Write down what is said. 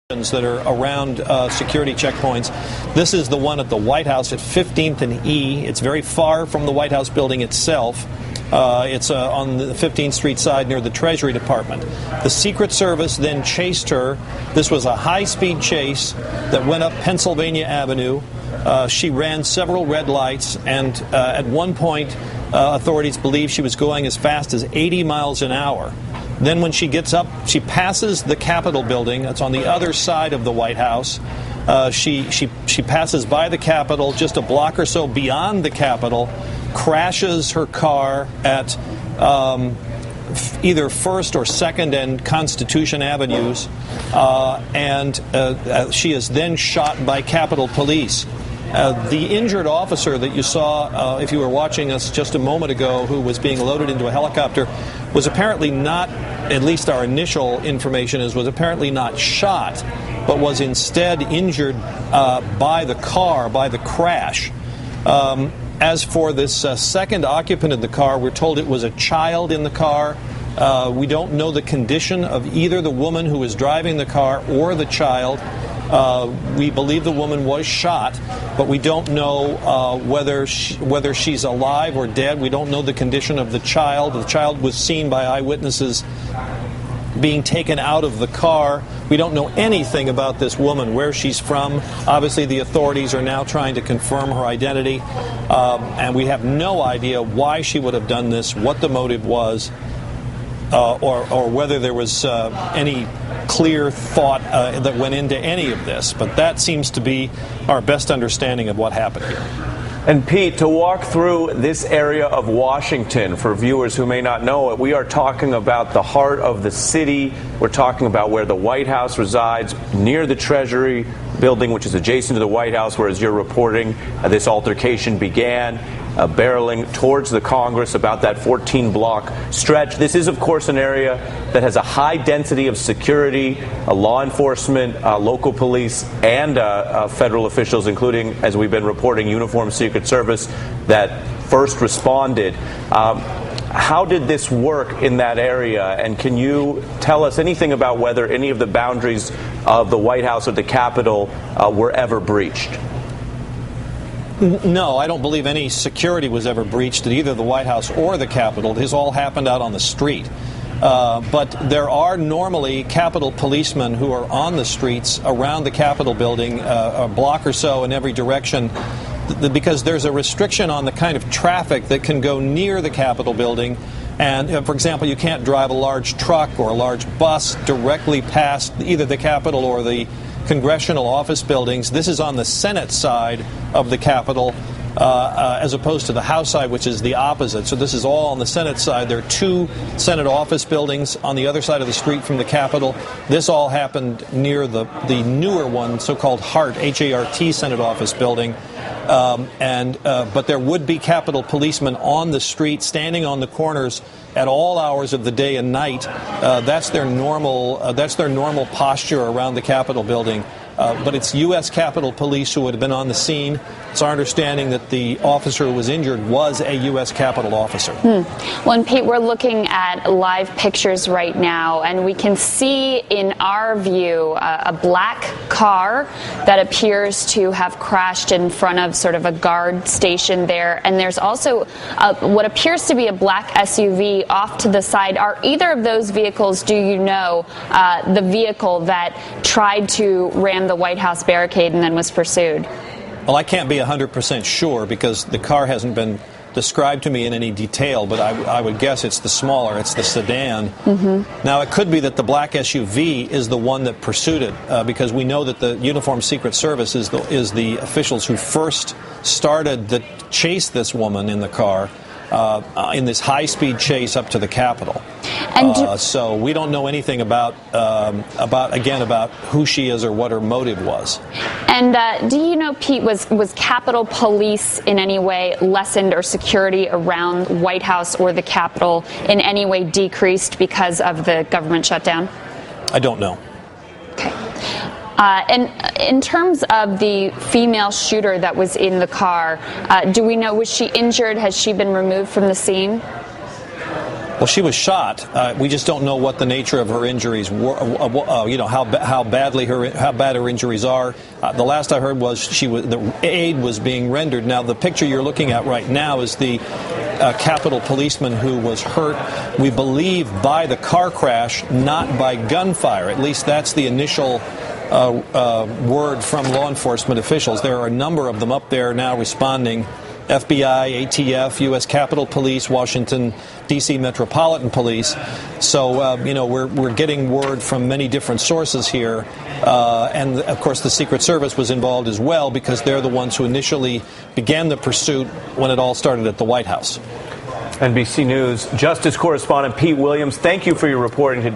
that are around security checkpoints. This is the one at the White House at 15th and E. It's very far from the White House building itself. It's on the 15th Street side near the Treasury Department. The Secret Service then chased her. This was a high-speed chase that went up Pennsylvania Avenue. She ran several red lights, and at one point, authorities believe she was going as fast as 80 miles an hour. Then when she gets up, she passes the Capitol building. That's on the other side of the White House. She passes by the Capitol just a block or so beyond the Capitol, crashes her car at either 1st or 2nd and Constitution Avenues, and she is then shot by Capitol Police. The injured officer that you saw, if you were watching us just a moment ago, who was being loaded into a helicopter, was apparently not, at least our initial information is, was apparently not shot, but was instead injured by the car, by the crash. As for this second occupant of the car, we're told it was a child in the car. We don't know the condition of either the woman who was driving the car or the child. We believe the woman was shot, but we don't know whether she's alive or dead. We don't know the condition of the child. The child was seen by eyewitnesses being taken out of the car. We don't know anything about this woman, where she's from. Obviously, the authorities are now trying to confirm her identity, and we have no idea why she would have done this, what the motive was, or whether there was any clear thought that went into any of this. But that seems to be our best understanding of what happened here. And Pete, to walk through this area of Washington, for viewers who may not know it, we are talking about the heart of the city. We're talking about where the White House resides, near the Treasury building, which is adjacent to the White House, where, as you're reporting, this altercation began. Barreling towards the Congress, about that 14-block stretch. This is, of course, an area that has a high density of security, law enforcement, local police, and federal officials, including, as we've been reporting, uniformed Secret Service that first responded. How did this work in that area, and can you tell us anything about whether any of the boundaries of the White House or the Capitol were ever breached? No, I don't believe any security was ever breached at either the White House or the Capitol. This all happened out on the street. But there are normally Capitol policemen who are on the streets around the Capitol building, a block or so in every direction, because there's a restriction on the kind of traffic that can go near the Capitol building. And, for example, you can't drive a large truck or a large bus directly past either the Capitol or the congressional office buildings. This is on the Senate side of the Capitol, as opposed to the House side, which is the opposite. So this is all on the Senate side. There are two Senate office buildings on the other side of the street from the Capitol. This all happened near the newer one, so-called HART, H-A-R-T Senate office building. But there would be Capitol policemen on the street, standing on the corners at all hours of the day and night. That's their normal posture around the Capitol building. But it's U.S. Capitol Police who would have been on the scene. It's our understanding that the officer who was injured was a U.S. Capitol officer. Well, and Pete, we're looking at live pictures right now, and we can see in our view a black car that appears to have crashed in front of sort of a guard station there. And there's also what appears to be a black SUV off to the side. Are either of those vehicles, do you know, the vehicle that tried to ram the White House barricade and then was pursued? Well, I can't be 100% sure because the car hasn't been described to me in any detail, but I would guess it's the smaller, it's the sedan. Now, it could be that the black SUV is the one that pursued it, because we know that the uniformed Secret Service is the officials who first started the chase this woman in the car, in this high-speed chase up to the Capitol. And so we don't know anything about who she is or what her motive was. And do you know, Pete, was Capitol Police in any way lessened, or security around White House or the Capitol in any way decreased because of the government shutdown? I don't know. Okay. And in terms of the female shooter that was in the car, do we know, was she injured? Has she been removed from the scene? Well, she was shot. We just don't know what the nature of her injuries were. How bad her injuries are. The last I heard was the aid was being rendered. Now, the picture you're looking at right now is the Capitol policeman who was hurt, we believe, by the car crash, not by gunfire. At least that's the initial word from law enforcement officials. There are a number of them up there now responding. FBI, ATF, U.S. Capitol Police, Washington, D.C. Metropolitan Police. So, we're getting word from many different sources here. And, of course, the Secret Service was involved as well because they're the ones who initially began the pursuit when it all started at the White House. NBC News Justice correspondent Pete Williams, thank you for your reporting today.